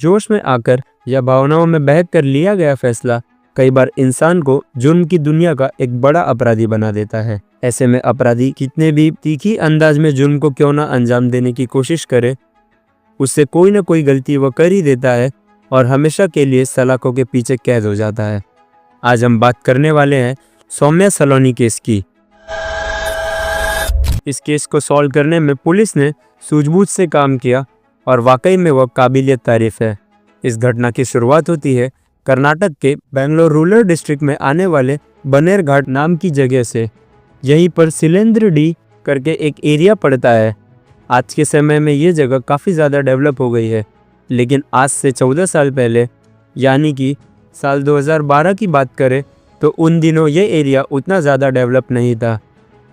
जोश में आकर या भावनाओं में बहक कर लिया गया फैसला कई बार इंसान को जुर्म की दुनिया का एक बड़ा अपराधी बना देता है। ऐसे में अपराधी कितने भी तीखी अंदाज में जुर्म को क्यों ना अंजाम देने की कोशिश करे, उससे कोई ना कोई गलती वो कर ही देता है और हमेशा के लिए सलाखों के पीछे कैद हो जाता है। आज हम बात करने वाले हैं सौम्या सलोनी केस की। इस केस को सॉल्व करने में पुलिस ने सूझबूझ से काम किया और वाकई में वह काबिलियत तारीफ है। इस घटना की शुरुआत होती है कर्नाटक के बेंगलोर रूरल डिस्ट्रिक्ट में आने वाले बनेरघाट नाम की जगह से। यहीं पर सिलेंद्र डी करके एक एरिया पड़ता है। आज के समय में ये जगह काफ़ी ज़्यादा डेवलप हो गई है, लेकिन आज से 14 साल पहले यानी कि साल 2012 की बात करें तो उन दिनों ये एरिया उतना ज़्यादा डेवलप नहीं था।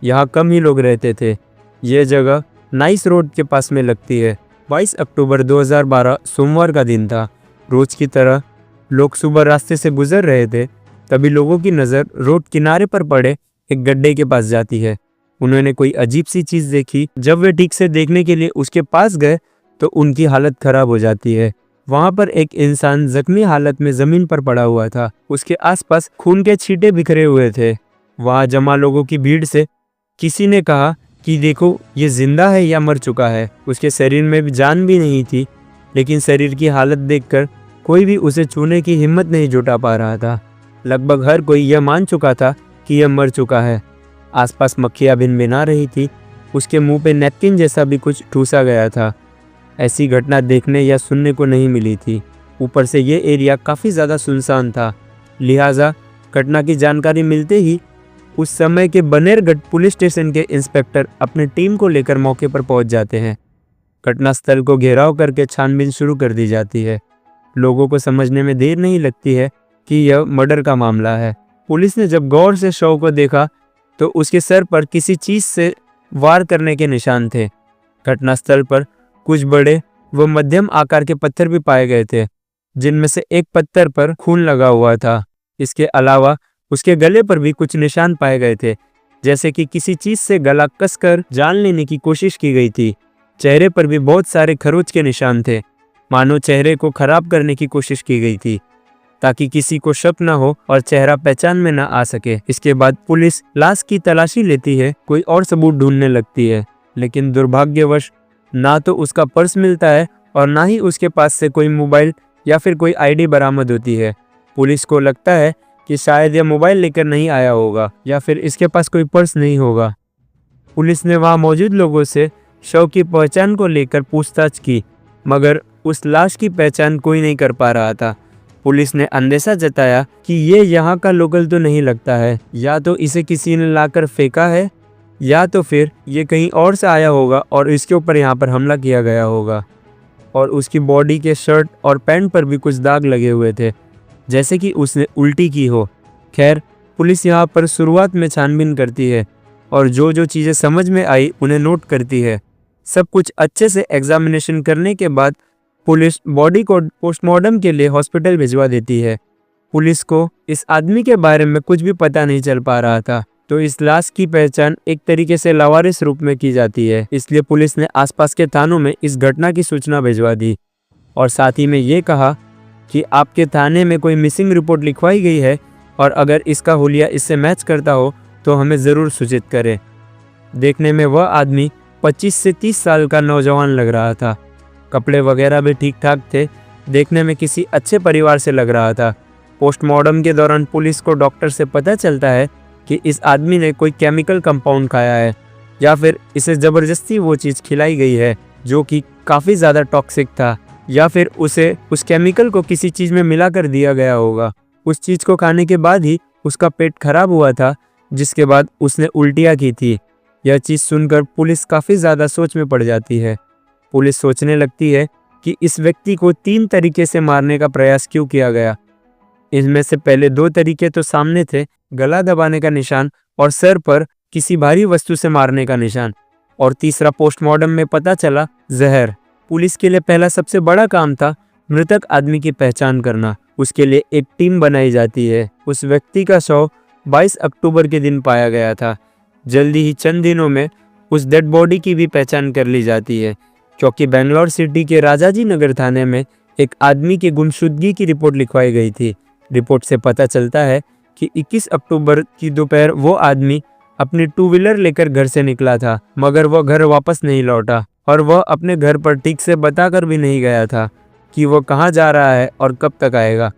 यहाँ कम ही लोग रहते थे। ये जगह नाइस रोड के पास में लगती है। 22 अक्टूबर 2012 सोमवार का दिन था। रोज़ की तरह लोग सुबह रास्ते से गुजर रहे थे, तभी लोगों की नज़र रोड किनारे पर पड़े एक गड्ढे के पास जाती है। उन्होंने कोई अजीब सी चीज़ देखी। जब वे ठीक से देखने के लिए उसके पास गए तो उनकी हालत ख़राब हो जाती है। वहाँ पर एक इंसान जख्मी हालत में ज़मीन पर पड़ा हुआ था। उसके आसपास खून के छींटे बिखरे हुए थे। वहाँ जमा लोगों की भीड़ से किसी ने कहा कि देखो, ये जिंदा है या मर चुका है। उसके शरीर में भी जान भी नहीं थी, लेकिन शरीर की हालत देखकर कोई भी उसे छूने की हिम्मत नहीं जुटा पा रहा था। लगभग हर कोई यह मान चुका था कि यह मर चुका है। आसपास मक्खियाँ भिनभिना रही थी। उसके मुंह पे नैपकिन जैसा भी कुछ ठूसा गया था। ऐसी घटना देखने या सुनने को नहीं मिली थी। ऊपर से ये एरिया काफ़ी ज़्यादा सुनसान था, लिहाजा घटना की जानकारी मिलते ही उस समय के बनेरघाट पुलिस स्टेशन के इंस्पेक्टर अपनी टीम को लेकर मौके पर पहुंच जाते हैं। घटनास्थल को घेराव करके छानबीन शुरू कर दी जाती है। लोगों को समझने में देर नहीं लगती है कि यह मर्डर का मामला है। पुलिस ने जब गौर से शव को देखा तो उसके सर पर किसी चीज़ से वार करने के निशान थे। घटनास्थल पर कुछ बड़े व मध्यम आकार के पत्थर भी पाए गए थे, जिनमें से एक पत्थर पर खून लगा हुआ था। इसके अलावा उसके गले पर भी कुछ निशान पाए गए थे, जैसे कि किसी चीज़ से गला कसकर जान लेने की कोशिश की गई थी। चेहरे पर भी बहुत सारे खरोंच के निशान थे, मानो चेहरे को खराब करने की कोशिश की गई थी ताकि किसी को शक न हो और चेहरा पहचान में न आ सके। इसके बाद पुलिस लाश की तलाशी लेती है, कोई और सबूत ढूंढने लगती है, लेकिन दुर्भाग्यवश ना तो उसका पर्स मिलता है और ना ही उसके पास से कोई मोबाइल या फिर कोई आईडी बरामद होती है। पुलिस को लगता है कि शायद यह मोबाइल लेकर नहीं आया होगा या फिर इसके पास कोई पर्स नहीं होगा। पुलिस ने वहां मौजूद लोगों से शव की पहचान को लेकर पूछताछ की, मगर उस लाश की पहचान कोई नहीं कर पा रहा था। पुलिस ने अंदेशा जताया कि ये यहाँ का लोकल तो नहीं लगता है, या तो इसे किसी ने लाकर फेंका है या तो फिर ये कहीं और से आया होगा और इसके ऊपर यहाँ पर हमला किया गया होगा। और उसकी बॉडी के शर्ट और पैंट पर भी कुछ दाग लगे हुए थे, जैसे कि उसने उल्टी की हो। खैर, पुलिस यहाँ पर शुरुआत में छानबीन करती है और जो जो चीज़ें समझ में आई उन्हें नोट करती है। सब कुछ अच्छे से एग्जामिनेशन करने के बाद पुलिस बॉडी को पोस्टमार्टम के लिए हॉस्पिटल भिजवा देती है। पुलिस को इस आदमी के बारे में कुछ भी पता नहीं चल पा रहा था, तो इस लाश की पहचान एक तरीके से लावारिस रूप में की जाती है। इसलिए पुलिस ने आसपास के थानों में इस घटना की सूचना भिजवा दी और साथ ही में ये कहा कि आपके थाने में कोई मिसिंग रिपोर्ट लिखवाई गई है और अगर इसका हुलिया इससे मैच करता हो तो हमें ज़रूर सूचित करें। देखने में वह आदमी 25 से 30 साल का नौजवान लग रहा था। कपड़े वगैरह भी ठीक ठाक थे, देखने में किसी अच्छे परिवार से लग रहा था। पोस्टमार्टम के दौरान पुलिस को डॉक्टर से पता चलता है कि इस आदमी ने कोई केमिकल कंपाउंड खाया है या फिर इसे ज़बरदस्ती वो चीज़ खिलाई गई है जो कि काफ़ी ज़्यादा टॉक्सिक था, या फिर उसे उस केमिकल को किसी चीज़ में मिला कर दिया गया होगा। उस चीज़ को खाने के बाद ही उसका पेट खराब हुआ था, जिसके बाद उसने उल्टियाँ की थी। यह चीज़ सुनकर पुलिस काफ़ी ज़्यादा सोच में पड़ जाती है। पुलिस सोचने लगती है कि इस व्यक्ति को 3 तरीके से मारने का प्रयास क्यों किया गया। इनमें से पहले 2 तरीके तो सामने थे, गला दबाने का निशान और सर पर किसी भारी वस्तु से मारने का निशान, और तीसरा पोस्टमार्टम में पता चला जहर। पुलिस के लिए पहला सबसे बड़ा काम था मृतक आदमी की पहचान करना। उसके लिए एक टीम बनाई जाती है। उस व्यक्ति का शव 22 अक्टूबर के दिन पाया गया था। जल्दी ही चंद दिनों में उस डेड बॉडी की भी पहचान कर ली जाती है, क्योंकि बेंगलोर सिटी के राजाजी नगर थाने में एक आदमी की गुमशुदगी की रिपोर्ट लिखवाई गई थी। रिपोर्ट से पता चलता है कि 21 अक्टूबर की दोपहर वो आदमी अपनी टू व्हीलर लेकर घर से निकला था, मगर वह घर वापस नहीं लौटा और वह अपने घर पर ठीक से बताकर भी नहीं गया था कि वह कहाँ जा रहा है और कब तक आएगा।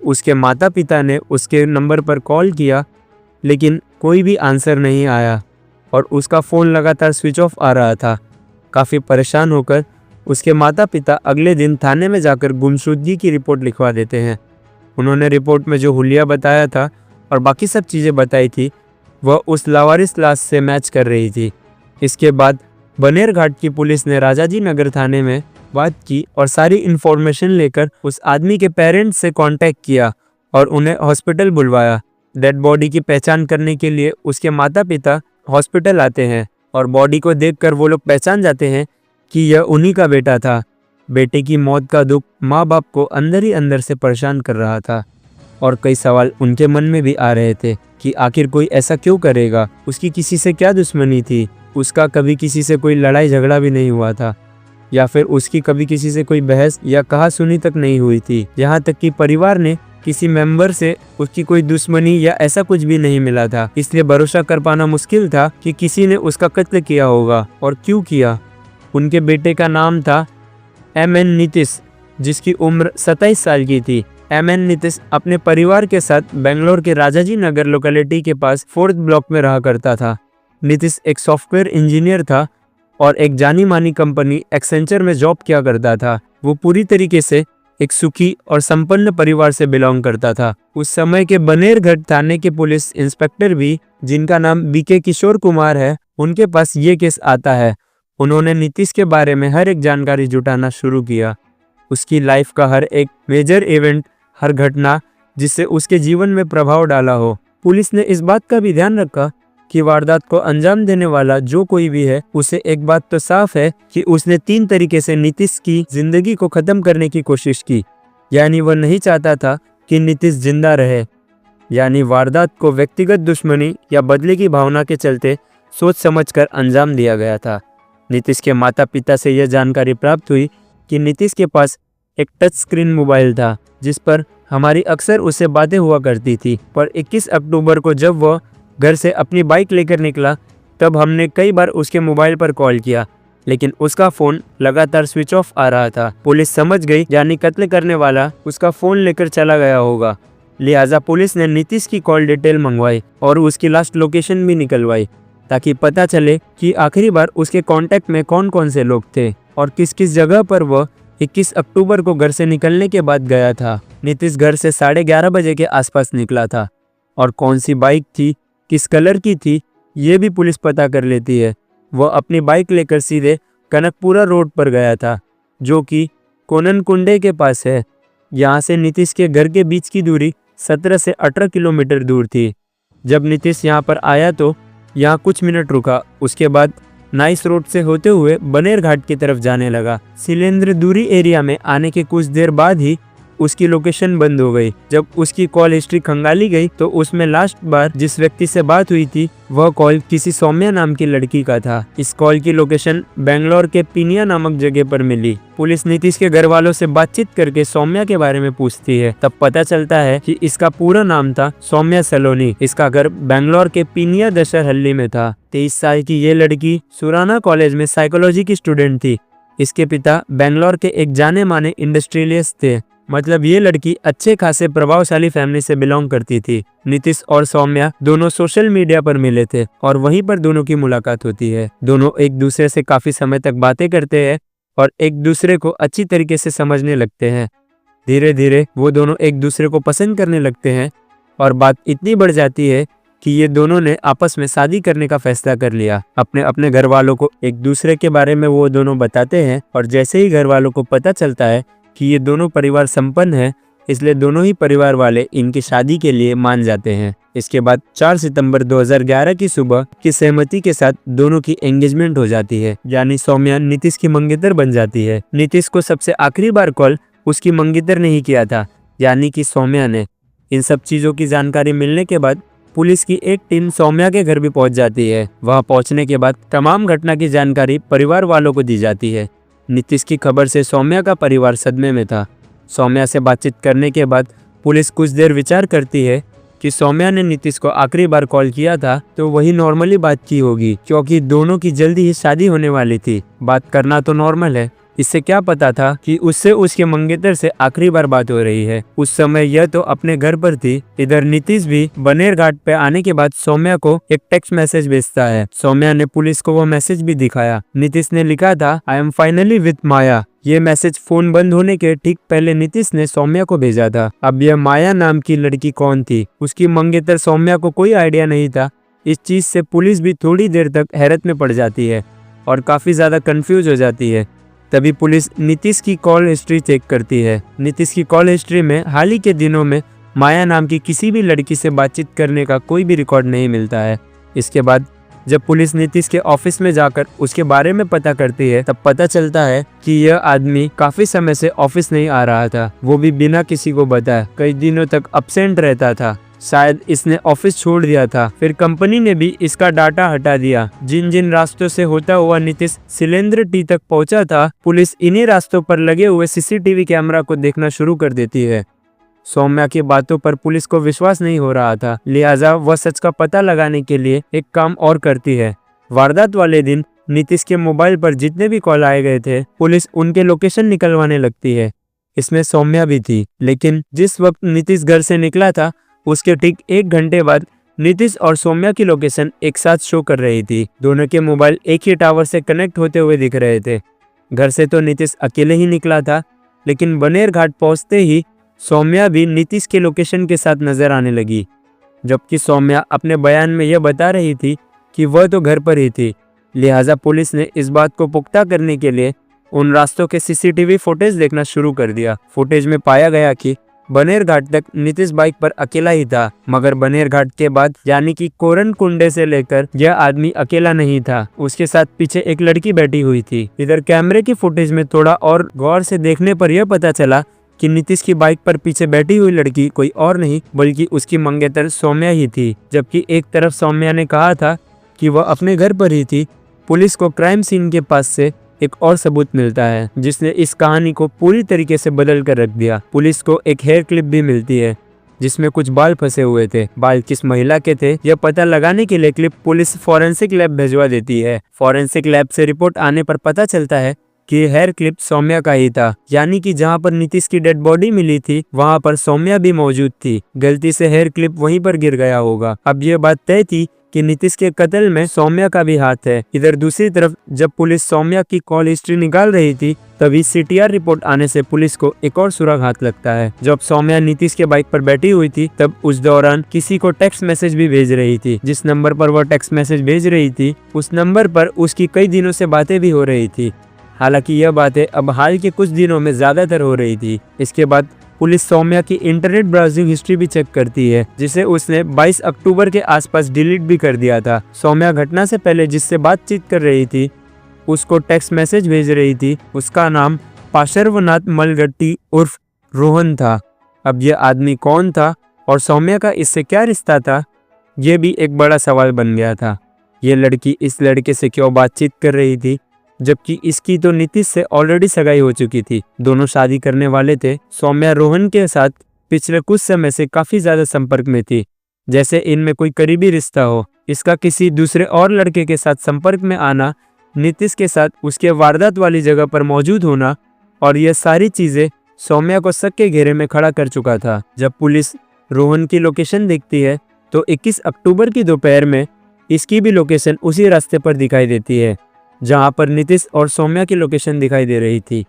उसके माता पिता ने उसके नंबर पर कॉल किया, लेकिन कोई भी आंसर नहीं आया और उसका फ़ोन लगातार स्विच ऑफ आ रहा था। काफ़ी परेशान होकर उसके माता पिता अगले दिन थाने में जाकर गुमशुदगी की रिपोर्ट लिखवा देते हैं। उन्होंने रिपोर्ट में जो हुलिया बताया था और बाकी सब चीज़ें बताई थी, वह उस लावारिस लाश से मैच कर रही थी। इसके बाद बनेरघाट की पुलिस ने राजाजी नगर थाने में बात की और सारी इन्फॉर्मेशन लेकर उस आदमी के पेरेंट्स से कांटेक्ट किया और उन्हें हॉस्पिटल बुलवाया। डेड बॉडी की पहचान करने के लिए उसके माता पिता हॉस्पिटल आते हैं और बॉडी को देखकर वो लोग पहचान जाते हैं कि यह उन्हीं का बेटा था। बेटे की मौत का दुख माँ बाप को अंदर ही अंदर से परेशान कर रहा था और कई सवाल उनके मन में भी आ रहे थे कि आखिर कोई ऐसा क्यों करेगा। उसकी किसी से क्या दुश्मनी थी? उसका कभी किसी से कोई लड़ाई झगड़ा भी नहीं हुआ था, या फिर उसकी कभी किसी से कोई बहस या कहा सुनी तक नहीं हुई थी। यहाँ तक कि परिवार ने किसी मेंबर से उसकी कोई दुश्मनी या ऐसा कुछ भी नहीं मिला था। इसलिए भरोसा कर पाना मुश्किल था कि किसी ने उसका कत्ल किया होगा और क्यों किया। उनके बेटे का नाम था MN नीतीश, जिसकी उम्र 27 साल की थी। MN नीतीश अपने परिवार के साथ बेंगलोर के राजाजी नगर लोकेलिटी के पास 4th ब्लॉक में रहा करता था। नीतीश एक सॉफ्टवेयर इंजीनियर था और एक जानी मानी कंपनी एक्सेंचर में जॉब किया करता था। वो पूरी तरीके से एक सुखी और संपन्न परिवार से बिलोंग करता था। उस समय के बनेरघाट थाने के पुलिस इंस्पेक्टर भी, जिनका नाम BK किशोर कुमार है, उनके पास ये केस आता है। उन्होंने नीतीश के बारे में हर एक जानकारी जुटाना शुरू किया, उसकी लाइफ का हर एक मेजर इवेंट, हर घटना जिससे उसके जीवन में प्रभाव डाला हो। पुलिस ने इस बात का भी ध्यान रखा कि वारदात को अंजाम देने वाला जो कोई भी है, उसे एक बात तो साफ है कि उसने 3 तरीके से नीतीश की जिंदगी को खत्म करने की कोशिश की। यानी वह नहीं चाहता था कि नीतीश जिंदा रहे। यानी वारदात को व्यक्तिगत दुश्मनी या बदले की भावना के चलते सोच समझकर अंजाम दिया गया था। नीतीश के माता पिता से यह जानकारी प्राप्त हुई कि नीतीश के पास एक टच स्क्रीन मोबाइल था, जिस पर हमारी अक्सर उससे बातें हुआ करती थी। पर 21 अक्टूबर को जब वह घर से अपनी बाइक लेकर निकला, तब हमने कई बार उसके मोबाइल पर कॉल किया, लेकिन उसका फ़ोन लगातार स्विच ऑफ आ रहा था। पुलिस समझ गई यानी कत्ल करने वाला उसका फ़ोन लेकर चला गया होगा। लिहाजा पुलिस ने नीतीश की कॉल डिटेल मंगवाई और उसकी लास्ट लोकेशन भी निकलवाई, ताकि पता चले कि आखिरी बार उसके कांटेक्ट में कौन कौन से लोग थे और किस किस जगह पर वह 21 अक्टूबर को घर से निकलने के बाद गया था। नीतीश घर से 11:30 बजे के आसपास निकला था और कौन सी बाइक थी, किस कलर की थी, ये भी पुलिस पता कर लेती है। वह अपनी बाइक लेकर सीधे कनकपुरा रोड पर गया था, जो कि कोननकुंडे के पास है। यहाँ से नीतीश के घर के बीच की दूरी 17 से 18 किलोमीटर दूर थी। जब नीतीश यहाँ पर आया तो यहाँ कुछ मिनट रुका, उसके बाद नाइस रोड से होते हुए बनेरघाट की तरफ जाने लगा। शिलेंद्र दूरी एरिया में आने के कुछ देर बाद ही उसकी लोकेशन बंद हो गई। जब उसकी कॉल हिस्ट्री खंगाली गई तो उसमें लास्ट बार जिस व्यक्ति से बात हुई थी, वह कॉल किसी सौम्या नाम की लड़की का था। इस कॉल की लोकेशन बेंगलोर के पिनिया नामक जगह पर मिली। पुलिस नीतीश के घर वालों से बातचीत करके सौम्या के बारे में पूछती है। तब पता चलता है कि इसका पूरा नाम था सौम्या सलोनी। इसका घर बेंगलोर के पिनिया दशहरहल्ली में था। 23 साल की ये लड़की सुराना कॉलेज में साइकोलॉजी की स्टूडेंट थी। इसके पिता बेंगलोर के एक जाने माने इंडस्ट्रियलिस्ट थे। मतलब ये लड़की अच्छे खासे प्रभावशाली फैमिली से बिलोंग करती थी। नीतीश और सौम्या दोनों सोशल मीडिया पर मिले थे और वहीं पर दोनों की मुलाकात होती है। दोनों एक दूसरे से काफी समय तक बातें करते हैं और एक दूसरे को अच्छी तरीके से समझने लगते हैं। धीरे धीरे वो दोनों एक दूसरे को पसंद करने लगते हैं और बात इतनी बढ़ जाती है कि ये दोनों ने आपस में शादी करने का फैसला कर लिया। अपने अपने घर वालों को एक दूसरे के बारे में वो दोनों बताते हैं और जैसे ही घर वालों को पता चलता है कि ये दोनों परिवार संपन्न है, इसलिए दोनों ही परिवार वाले इनकी शादी के लिए मान जाते हैं। इसके बाद 4 सितंबर 2011 की सुबह की सहमति के साथ दोनों की एंगेजमेंट हो जाती है, यानी सौम्या नीतीश की मंगेतर बन जाती है। नीतीश को सबसे आखिरी बार कॉल उसकी मंगेतर ने ही किया था, यानी कि सौम्या ने। इन सब चीजों की जानकारी मिलने के बाद पुलिस की एक टीम सौम्या के घर भी पहुंच जाती है। वहां पहुंचने के बाद तमाम घटना की जानकारी परिवार वालों को दी जाती है। नीतीश की खबर से सौम्या का परिवार सदमे में था। सौम्या से बातचीत करने के बाद पुलिस कुछ देर विचार करती है कि सौम्या ने नीतीश को आखिरी बार कॉल किया था तो वही नॉर्मली बात की होगी, क्योंकि दोनों की जल्दी ही शादी होने वाली थी। बात करना तो नॉर्मल है, इससे क्या पता था कि उससे उसके मंगेतर से आखिरी बार बात हो रही है। उस समय यह तो अपने घर पर थी। इधर नीतीश भी बनेर घाट पे आने के बाद सौम्या को एक टेक्स्ट मैसेज भेजता है। सौम्या ने पुलिस को वो मैसेज भी दिखाया। नीतीश ने लिखा था, आई एम फाइनली विथ माया। ये मैसेज फोन बंद होने के ठीक पहले नीतीश ने सौम्या को भेजा था। अब यह माया नाम की लड़की कौन थी, उसकी मंगेतर सौम्या को कोई आइडिया नहीं था। इस चीज से पुलिस भी थोड़ी देर तक हैरत में पड़ जाती है और काफी ज्यादा कंफ्यूज हो जाती है। तभी पुलिस नीतीश की कॉल हिस्ट्री चेक करती है। नीतीश की कॉल हिस्ट्री में हाल ही के दिनों में माया नाम की किसी भी लड़की से बातचीत करने का कोई भी रिकॉर्ड नहीं मिलता है। इसके बाद जब पुलिस नीतीश के ऑफिस में जाकर उसके बारे में पता करती है, तब पता चलता है कि यह आदमी काफी समय से ऑफिस नहीं आ रहा था, वो भी बिना किसी को बताए। कई दिनों तक अब्सेंट रहता था। शायद इसने ऑफिस छोड़ दिया था। फिर कंपनी ने भी इसका डाटा हटा दिया। जिन जिन रास्तों से होता हुआ नीतीश सिलेंद्र टी तक पहुंचा था, पुलिस इन्हीं रास्तों पर लगे हुए सीसीटीवी कैमरा को देखना शुरू कर देती है। सौम्या की बातों पर पुलिस को विश्वास नहीं हो रहा था, लिहाजा वह सच का पता लगाने के लिए एक काम और करती है। वारदात वाले दिन नीतीश के मोबाइल पर जितने भी कॉल आए गए थे, पुलिस उनके लोकेशन निकलवाने लगती है। इसमें सौम्या भी थी, लेकिन जिस वक्त नीतीश घर से निकला था उसके ठीक 1 घंटे बाद नीतीश और सौम्या की लोकेशन एक साथ शो कर रही थी। दोनों के मोबाइल एक ही टावर से कनेक्ट होते हुए दिख रहे थे। घर से तो नीतीश अकेले ही निकला था, लेकिन बनेर घाट पहुंचते ही सौम्या भी नीतीश के लोकेशन के साथ नजर आने लगी, जबकि सौम्या अपने बयान में यह बता रही थी कि वह तो घर पर ही थी। लिहाजा पुलिस ने इस बात को पुख्ता करने के लिए उन रास्तों के सीसीटीवी फुटेज देखना शुरू कर दिया। फुटेज में पाया गया कि बनेर घाट तक नीतीश बाइक पर अकेला ही था, मगर बनेर घाट के बाद यानी कि कोरन कुंडे से लेकर यह आदमी अकेला नहीं था। उसके साथ पीछे एक लड़की बैठी हुई थी। इधर कैमरे की फुटेज में थोड़ा और गौर से देखने पर यह पता चला कि नीतीश की बाइक पर पीछे बैठी हुई लड़की कोई और नहीं बल्कि उसकी मंगेतर सौम्या ही थी। जबकि एक तरफ सौम्या ने कहा था कि वह अपने घर पर ही थी। पुलिस को क्राइम सीन के पास से एक और सबूत मिलता है, जिसने इस कहानी को पूरी तरीके से बदल कर रख दिया। पुलिस को एक हेयर क्लिप भी मिलती है जिसमें कुछ बाल फंसे हुए थे। बाल किस महिला के थे यह पता लगाने के लिए क्लिप पुलिस फॉरेंसिक लैब भिजवा देती है। फॉरेंसिक लैब से रिपोर्ट आने पर पता चलता है कि हेयर क्लिप सौम्या का ही था, यानी कि जहां पर नीतीश की डेड बॉडी मिली थी वहां पर सौम्या भी मौजूद थी। गलती से हेयर क्लिप वहीं पर गिर गया होगा। अब यह बात तय थी कि नीतीश के कत्ल में सौम्या का भी हाथ है। इधर दूसरी तरफ जब पुलिस सौम्या की कॉल हिस्ट्री निकाल रही थी, तभी सीटीआर रिपोर्ट आने से पुलिस को एक और सुराग हाथ लगता है। जब सौम्या नीतीश के बाइक पर बैठी हुई थी, तब उस दौरान किसी को टेक्स्ट मैसेज भी भेज रही थी। जिस नंबर पर वह टेक्स्ट मैसेज भेज रही थी, उस नंबर पर उसकी कई दिनों से बातें भी हो रही थी। हालांकि यह बातें अब हाल के कुछ दिनों में ज्यादातर हो रही थी। इसके बाद पुलिस सौम्या की इंटरनेट ब्राउजिंग हिस्ट्री भी चेक करती है, जिसे उसने 22 अक्टूबर के आसपास डिलीट भी कर दिया था। सौम्या घटना से पहले जिससे बातचीत कर रही थी, उसको टेक्स्ट मैसेज भेज रही थी, उसका नाम पाशर्वनाथ मलगट्टी उर्फ रोहन था। अब यह आदमी कौन था और सौम्या का इससे क्या रिश्ता था, यह भी एक बड़ा सवाल बन गया था। यह लड़की इस लड़के से क्यों बातचीत कर रही थी, जबकि इसकी तो नीतीश से ऑलरेडी सगाई हो चुकी थी। दोनों शादी करने वाले थे। सौम्या रोहन के साथ पिछले कुछ समय से काफी ज्यादा संपर्क में थी, जैसे इनमें कोई करीबी रिश्ता हो। इसका किसी दूसरे और लड़के के साथ संपर्क में आना, नीतीश के साथ उसके वारदात वाली जगह पर मौजूद होना, और यह सारी चीजें सौम्या को शक के घेरे में खड़ा कर चुका था। जब पुलिस रोहन की लोकेशन देखती है तो 21 अक्टूबर की दोपहर में इसकी भी लोकेशन उसी रास्ते पर दिखाई देती है जहां पर नीतीश और सौम्या की लोकेशन दिखाई दे रही थी,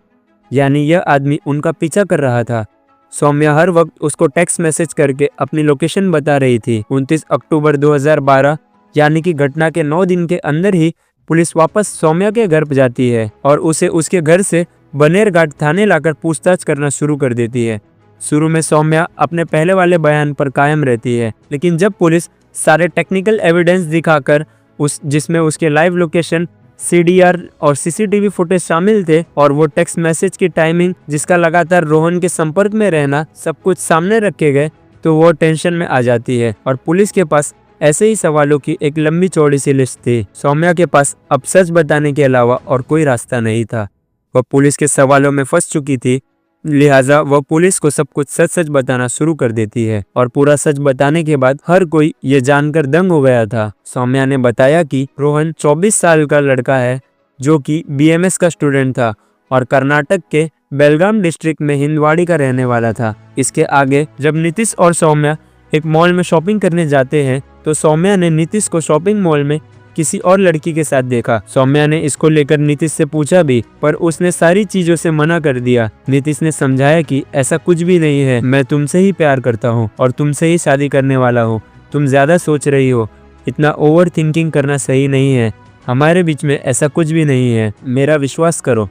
यानी यह आदमी उनका पीछा कर रहा था। सौम्या हर वक्त उसको टेक्स्ट मैसेज करके अपनी लोकेशन बता रही थी। 29 अक्टूबर 2012 यानी कि घटना के 9 दिन के अंदर ही पुलिस वापस सौम्या के घर जाती है और उसे उसके घर से बनेर घाट थाने लाकर पूछताछ करना शुरू कर देती है। शुरू में सौम्या अपने पहले वाले बयान पर कायम रहती है, लेकिन जब पुलिस सारे टेक्निकल एविडेंस दिखाकर जिसमें उसके लाइव लोकेशन, सीडीआर और सीसीटीवी फुटेज शामिल थे और वो टेक्स्ट मैसेज की टाइमिंग, जिसका लगातार रोहन के संपर्क में रहना, सब कुछ सामने रखे गए, तो वो टेंशन में आ जाती है और पुलिस के पास ऐसे ही सवालों की एक लंबी चौड़ी सी लिस्ट थी। सौम्या के पास अब सच बताने के अलावा और कोई रास्ता नहीं था। वह पुलिस के सवालों में फंस चुकी थी लिहाजा वह पुलिस को सब कुछ सच सच बताना शुरू कर देती है और पूरा सच बताने के बाद हर कोई ये जानकर दंग हो गया था। सौम्या ने बताया कि रोहन 24 साल का लड़का है जो कि बीएमएस का स्टूडेंट था और कर्नाटक के बेलगाम डिस्ट्रिक्ट में हिंदवाड़ी का रहने वाला था। इसके आगे जब नीतीश और सौम्या एक मॉल में शॉपिंग करने जाते हैं तो सौम्या ने नीतीश को शॉपिंग मॉल में किसी और लड़की के साथ देखा। सौम्या ने इसको लेकर नीतीश से पूछा भी, पर उसने सारी चीजों से मना कर दिया। नीतीश ने समझाया कि ऐसा कुछ भी नहीं है, मैं तुमसे ही प्यार करता हूँ और तुमसे ही शादी करने वाला हूँ। तुम ज्यादा सोच रही हो, इतना ओवर थिंकिंग करना सही नहीं है, हमारे बीच में ऐसा कुछ भी नहीं है, मेरा विश्वास करो।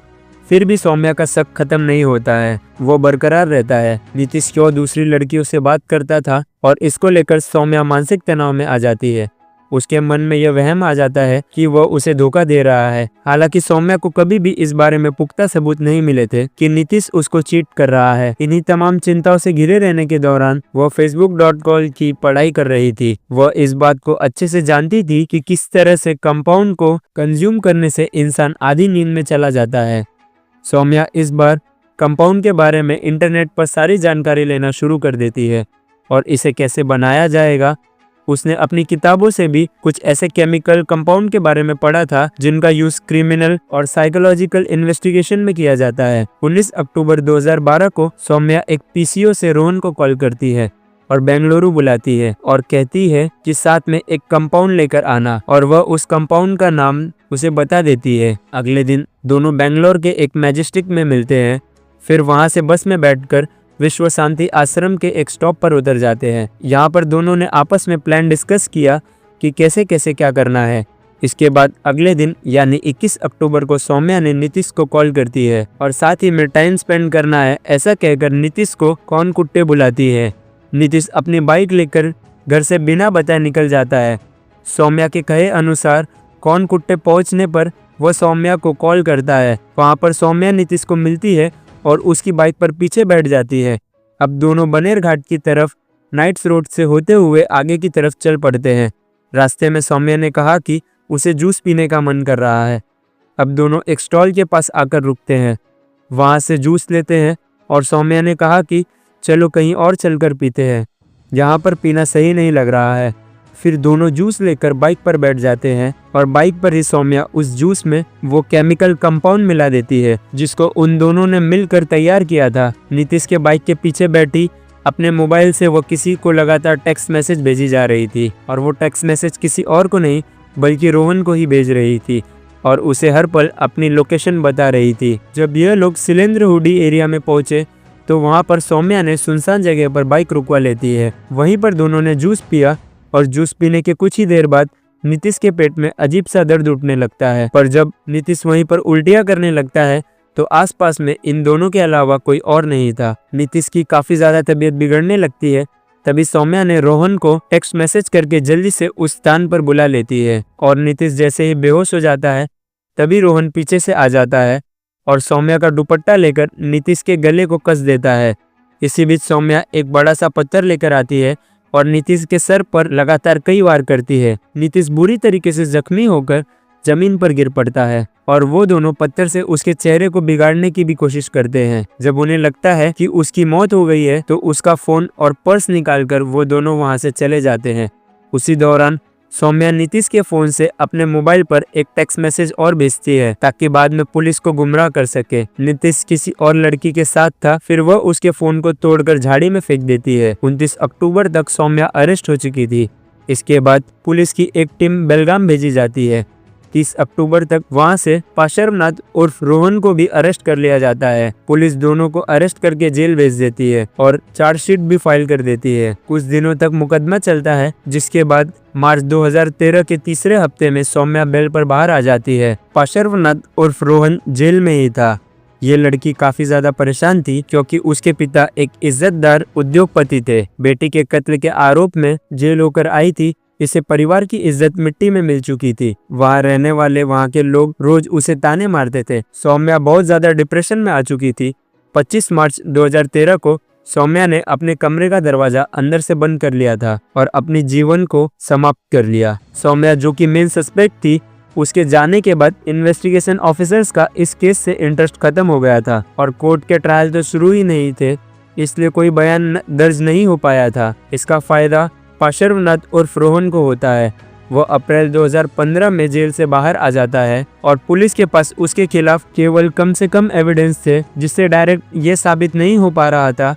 फिर भी सौम्या का शक खत्म नहीं होता है, वो बरकरार रहता है। नीतीश क्यों दूसरी लड़कियों से बात करता था और इसको लेकर सौम्या मानसिक तनाव में आ जाती है। उसके मन में यह वहम आ जाता है कि वह उसे धोखा दे रहा है। हालांकि सौम्या को कभी भी इस बारे में पुख्ता सबूत नहीं मिले थे कि नीतीश उसको चीट कर रहा है। इन्हीं तमाम चिंताओं से घिरे रहने के दौरान वह facebook.com की पढ़ाई कर रही थी। वह इस बात को अच्छे से जानती थी कि किस तरह से कंपाउंड को कंज्यूम करने से इंसान आधी नींद में चला जाता है। सौम्या इस बार कंपाउंड के बारे में इंटरनेट पर सारी जानकारी लेना शुरू कर देती है और इसे कैसे बनाया जाएगा। उसने अपनी किताबों से भी कुछ ऐसे केमिकल कंपाउंड के बारे में पढ़ा था जिनका यूज क्रिमिनल और साइकोलॉजिकल इन्वेस्टिगेशन में किया जाता है। 19 अक्टूबर 2012 को सौम्या एक पीसीओ से रोहन को कॉल करती है और बेंगलुरु बुलाती है और कहती है कि साथ में एक कंपाउंड लेकर आना, और वह उस कंपाउंड का नाम उसे बता देती है। अगले दिन दोनों बेंगलोर के एक मैजेस्टिक में मिलते हैं। फिर वहां से बस में बैठकर विश्व शांति आश्रम के एक स्टॉप पर उतर जाते हैं। यहाँ पर दोनों ने आपस में प्लान डिस्कस किया कि कैसे कैसे क्या करना है। इसके बाद अगले दिन यानी 21 अक्टूबर को सौम्या ने नीतीश को कॉल करती है और साथ ही में टाइम स्पेंड करना है ऐसा कहकर नीतीश को कौन कुट्टे बुलाती है। नीतीश अपनी बाइक लेकर घर से बिना बताए निकल जाता है। सौम्या के कहे अनुसार कौन कुट्टे पहुंचने पर वह सौम्या को कॉल करता है। वहां पर सौम्या नीतीश को मिलती है और उसकी बाइक पर पीछे बैठ जाती है। अब दोनों बनेर घाट की तरफ नाइट्स रोड से होते हुए आगे की तरफ चल पड़ते हैं। रास्ते में सौम्या ने कहा कि उसे जूस पीने का मन कर रहा है। अब दोनों एक स्टॉल के पास आकर रुकते हैं, वहां से जूस लेते हैं और सौम्या ने कहा कि चलो कहीं और चलकर पीते हैं, यहाँ पर पीना सही नहीं लग रहा है। फिर दोनों जूस लेकर बाइक पर बैठ जाते हैं और बाइक पर ही सौम्या उस जूस में वो केमिकल कंपाउंड मिला देती है जिसको उन दोनों ने मिलकर तैयार किया था। नीतीश के बाइक के पीछे बैठी अपने मोबाइल से वो किसी को लगातार टेक्स्ट मैसेज भेजी जा रही थी और वो टेक्स्ट मैसेज किसी और को नहीं बल्कि रोहन को ही भेज रही थी और उसे हर पल अपनी लोकेशन बता रही थी। जब यह लोग सिलेंद्र हुडी एरिया में पहुंचे तो वहां पर सौम्या ने सुनसान जगह पर बाइक रुकवा लेती है। वहीं पर दोनों ने जूस पिया और जूस पीने के कुछ ही देर बाद नीतीश के पेट में अजीब सा दर्द उठने लगता है। पर जब नीतीश वहीं पर उल्टियां करने लगता है तो आसपास में इन दोनों के अलावा कोई और नहीं था। नीतीश की काफी ज्यादा तबीयत बिगड़ने लगती है। तभी सौम्या ने रोहन को टेक्स्ट मैसेज करके जल्दी से उस स्थान पर बुला लेती है और नीतीश जैसे ही बेहोश हो जाता है तभी रोहन पीछे से आ जाता है और सौम्या का दुपट्टा लेकर नीतीश के गले को कस देता है। इसी बीच सौम्या एक बड़ा सा पत्थर लेकर आती है और नीतीश के सर पर लगातार कई वार करती है। नीतीश बुरी तरीके से जख्मी होकर जमीन पर गिर पड़ता है और वो दोनों पत्थर से उसके चेहरे को बिगाड़ने की भी कोशिश करते हैं। जब उन्हें लगता है कि उसकी मौत हो गई है तो उसका फोन और पर्स निकालकर वो दोनों वहां से चले जाते हैं। उसी दौरान सौम्या नीतीश के फोन से अपने मोबाइल पर एक टेक्स्ट मैसेज और भेजती है ताकि बाद में पुलिस को गुमराह कर सके। नीतीश किसी और लड़की के साथ था, फिर वह उसके फोन को तोड़कर झाड़ी में फेंक देती है। 29 अक्टूबर तक सौम्या अरेस्ट हो चुकी थी। इसके बाद पुलिस की एक टीम बेलगाम भेजी जाती है। 30 अक्टूबर तक वहां से पाशर्वनाथ उर्फ रोहन को भी अरेस्ट कर लिया जाता है। पुलिस दोनों को अरेस्ट करके जेल भेज देती है और चार्जशीट भी फाइल कर देती है। कुछ दिनों तक मुकदमा चलता है, जिसके बाद मार्च 2013 के तीसरे हफ्ते में सौम्या बेल पर बाहर आ जाती है। पाशर्वनाथ उर्फ रोहन जेल में ही था। ये लड़की काफी ज्यादा परेशान थी क्योंकि उसके पिता एक इज्जतदार उद्योगपति थे। बेटी के कत्ल के आरोप में जेल होकर आई थी। इसे परिवार की इज्जत मिट्टी में मिल चुकी थी। वहाँ रहने वाले वहाँ के लोग रोज उसे ताने मारते थे। सौम्या बहुत ज्यादा डिप्रेशन में आ चुकी थी। 25 मार्च 2013 को सौम्या ने अपने कमरे का दरवाजा अंदर से बंद कर लिया था और अपने जीवन को समाप्त कर लिया। सौम्या जो कि मेन सस्पेक्ट थी, उसके जाने के बाद इन्वेस्टिगेशन ऑफिसर्स का इस केस से इंटरेस्ट खत्म हो गया था और कोर्ट के ट्रायल तो शुरू ही नहीं थे, इसलिए कोई बयान दर्ज नहीं हो पाया था। इसका फायदा पार्श्वनाथ उर्फ रोहन को होता है। वो अप्रैल 2015 में जेल से बाहर आ जाता है और पुलिस के पास उसके खिलाफ केवल कम से कम एविडेंस थे, जिससे डायरेक्ट ये साबित नहीं हो पा रहा था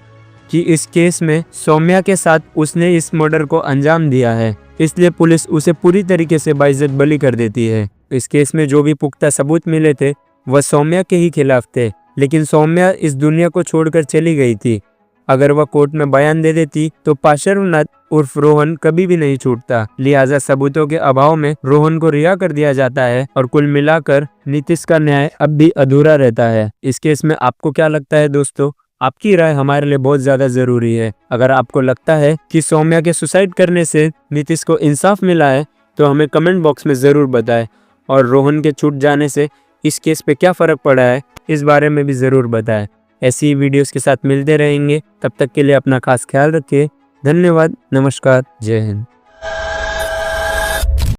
कि इस केस में सौम्या के साथ उसने इस मर्डर को अंजाम दिया है। इसलिए पुलिस उसे पूरी तरीके से बाइज्जत बरी कर देती है। इस केस में जो भी पुख्ता सबूत मिले थे वह सौम्या के ही खिलाफ थे, लेकिन सौम्या इस दुनिया को छोड़कर चली गई थी। अगर वह कोर्ट में बयान दे देती तो पार्श्वनाथ उर्फ रोहन कभी भी नहीं छूटता। लिहाजा सबूतों के अभाव में रोहन को रिहा कर दिया जाता है और कुल मिलाकर नीतीश का न्याय अब भी अधूरा रहता है। इस केस में आपको क्या लगता है दोस्तों? आपकी राय हमारे लिए बहुत ज्यादा जरूरी है। अगर आपको लगता है कि सौम्या के सुसाइड करने से नीतीश को इंसाफ मिला है तो हमें कमेंट बॉक्स में जरूर बताएं, और रोहन के छूट जाने से इस केस पे क्या फर्क पड़ा है इस बारे में भी जरूर बताएं। ऐसी ही वीडियोस के साथ मिलते रहेंगे, तब तक के लिए अपना खास ख्याल रखिए। धन्यवाद, नमस्कार, जय हिंद।